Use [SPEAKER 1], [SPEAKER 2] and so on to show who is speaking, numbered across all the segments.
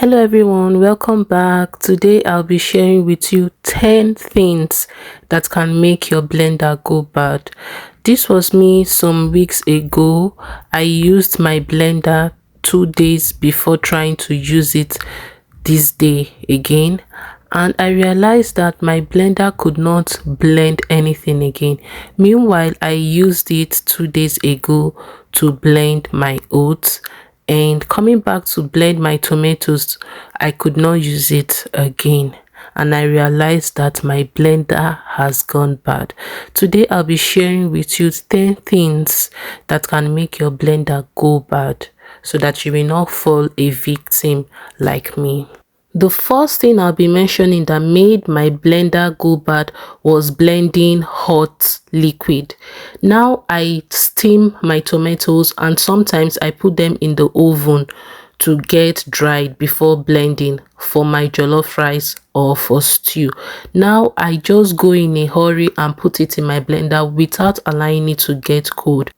[SPEAKER 1] Hello everyone, welcome back. Today I'll be sharing with you 10 things that can make your blender go bad. This was me some weeks ago. I used my blender 2 days before trying to use it this day again, and I realized that my blender could not blend anything again. Meanwhile, I used it 2 days ago to blend my oats, and coming back to blend my tomatoes, I could not use it again, and I realized that my blender has gone bad. Today I'll be sharing with you 10 things that can make your blender go bad so that you will not fall a victim like me. The first thing I'll be mentioning that made my blender go bad was blending hot liquid. Now I steam my tomatoes and sometimes I put them in the oven to get dried before blending for my jollof rice or for stew. Now I just go in a hurry and put it in my blender without allowing it to get cold.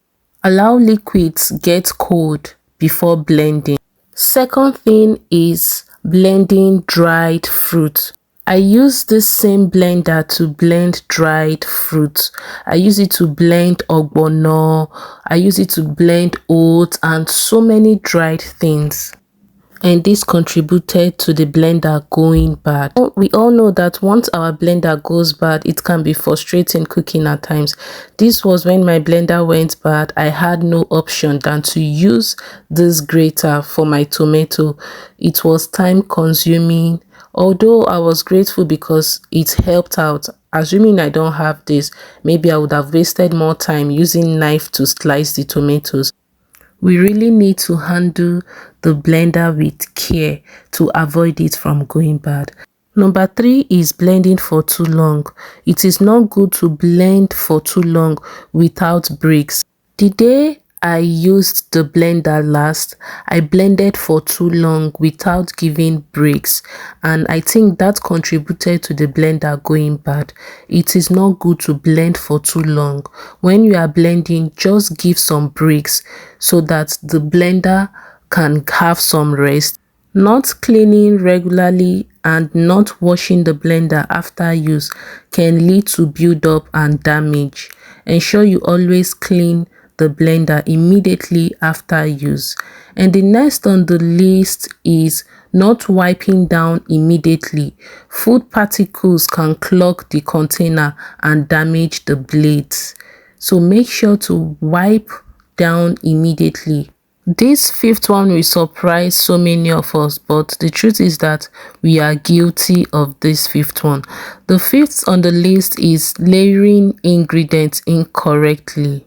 [SPEAKER 1] Allow liquids get cold before blending. Second thing is blending dried fruit. I use this same blender to blend dried fruit. I use it to blend ogbono, I use it to blend oats and so many dried things, and this contributed to the blender going bad. We all know that once our blender goes bad, it can be frustrating cooking at times. This was when my blender went bad. I had no option than to use this grater for my tomato. It was time consuming, although I was grateful because it helped out. Assuming I don't have this, maybe I would have wasted more time using knife to slice the tomatoes. We really need to handle the blender with care to avoid it from going bad. Number 3 is blending for too long. It is not good to blend for too long without breaks. The day I used the blender last, I blended for too long without giving breaks, and I think that contributed to the blender going bad. It is not good to blend for too long. When you are blending, just give some breaks so that the blender can have some rest. Not cleaning regularly and not washing the blender after use can lead to build-up and damage. Ensure you always clean the blender immediately after use. And the next on the list is not wiping down immediately. Food particles can clog the container and damage the blades, so make sure to wipe down immediately. This fifth one will surprise so many of us, but the truth is that we are guilty of this fifth one. The fifth on the list is layering ingredients incorrectly.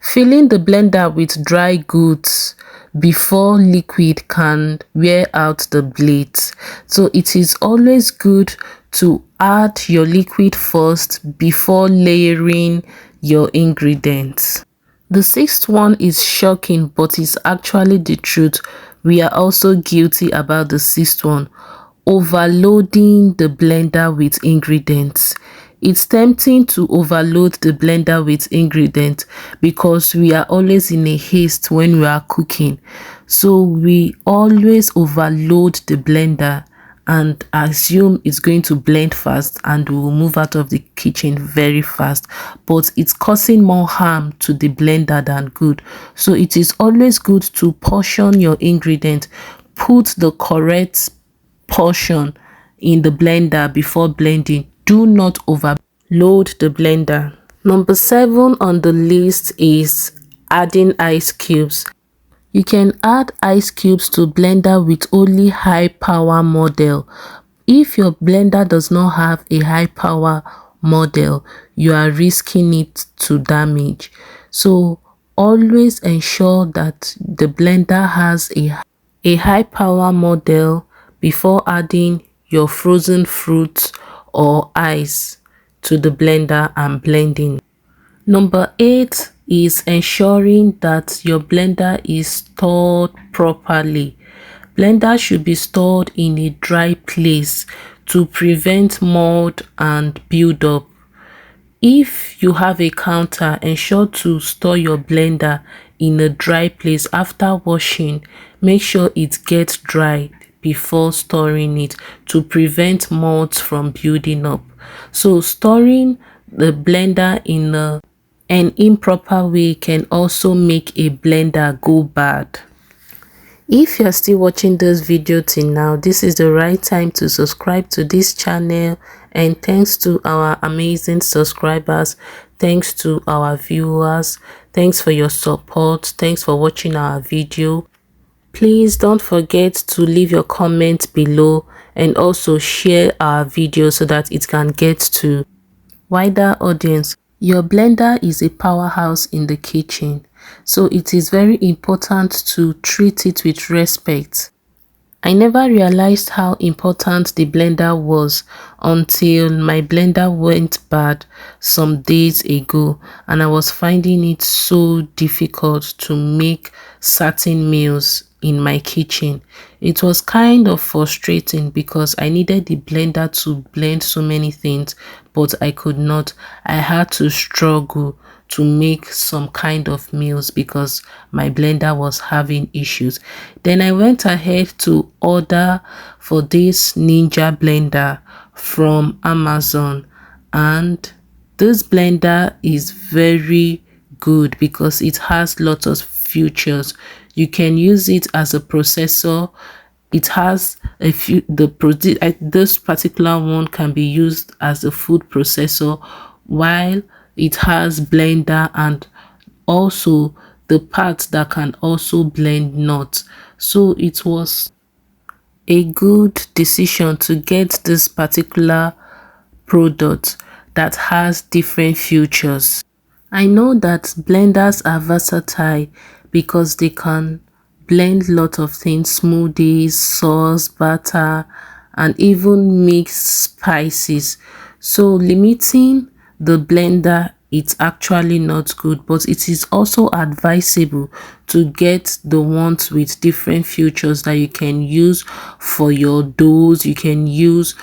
[SPEAKER 1] Filling the blender with dry goods before liquid can wear out the blades. So it is always good to add your liquid first before layering your ingredients. The sixth one is shocking, but it's actually the truth. We are also guilty about the sixth one: overloading the blender with ingredients. It's tempting to overload the blender with ingredients because we are always in a haste when we are cooking. So we always overload the blender and assume it's going to blend fast and we will move out of the kitchen very fast, but it's causing more harm to the blender than good. So it is always good to portion your ingredient. Put the correct portion in the blender before blending. Do not overload the blender. Number 7 on the list is adding ice cubes. You can add ice cubes to blender with only high power model. If your blender does not have a high power model, you are risking it to damage. So always ensure that the blender has a high power model before adding your frozen fruits or ice to the blender and blending. Number 8 is ensuring that your blender is stored properly. Blender should be stored in a dry place to prevent mold and build-up. If you have a counter, ensure to store your blender in a dry place. After washing, make sure it gets dry before storing it to prevent moths from building up. So storing the blender in an improper way can also make a blender go bad. If you're still watching this video till now, this is the right time to subscribe to this channel. And thanks to our amazing subscribers, thanks to our viewers, thanks for your support, thanks for watching our video. Please don't forget to leave your comment below and also share our video so that it can get to wider audience. Your blender is a powerhouse in the kitchen, so it is very important to treat it with respect. I never realized how important the blender was until my blender went bad some days ago, and I was finding it so difficult to make certain meals in my kitchen. It was kind of frustrating because I needed the blender to blend so many things, but I could not. I had to struggle to make some kind of meals because my blender was having issues. Then I went ahead to order for this Ninja blender from Amazon, and this blender is very good because it has lots of features. You can use it as a processor. It has a few this particular one can be used as a food processor, while it has blender and also the parts that can also blend nuts. So it was a good decision to get this particular product that has different features. I know that blenders are versatile because they can blend a lot of things: smoothies, sauce, butter, and even mix spices. So limiting the blender, it's actually not good, but it is also advisable to get the ones with different features that you can use for your doughs. You can use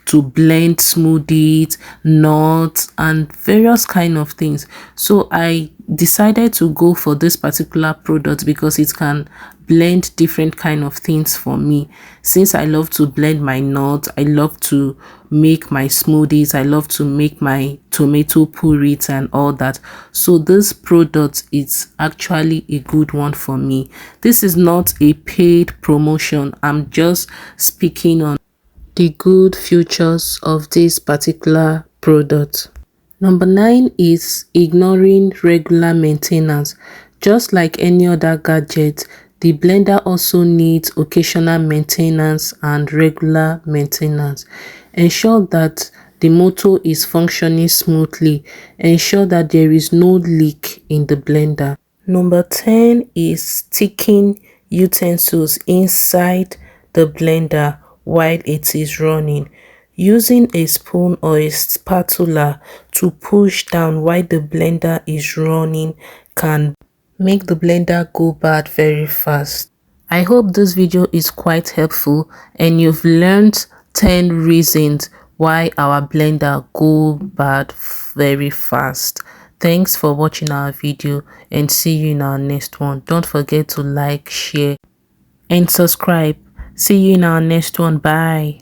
[SPEAKER 1] to blend smoothies, nuts, and various kind of things. So I decided to go for this particular product because it can blend different kind of things for me. Since I love to blend my nuts, I love to make my smoothies, I love to make my tomato purees and all that. So this product is actually a good one for me. This is not a paid promotion. I'm just speaking on the good features of this particular product. Number 9 is ignoring regular maintenance. Just like any other gadget, the blender also needs occasional maintenance and regular maintenance. Ensure that the motor is functioning smoothly. Ensure that there is no leak in the blender. Number 10 is sticking utensils inside the blender while it is running. Using a spoon or a spatula to push down while the blender is running can make the blender go bad very fast. I hope this video is quite helpful and you've learned 10 reasons why our blender go bad very fast. Thanks for watching our video and see you in our next one. Don't forget to like, share and subscribe. See you in our next one. Bye.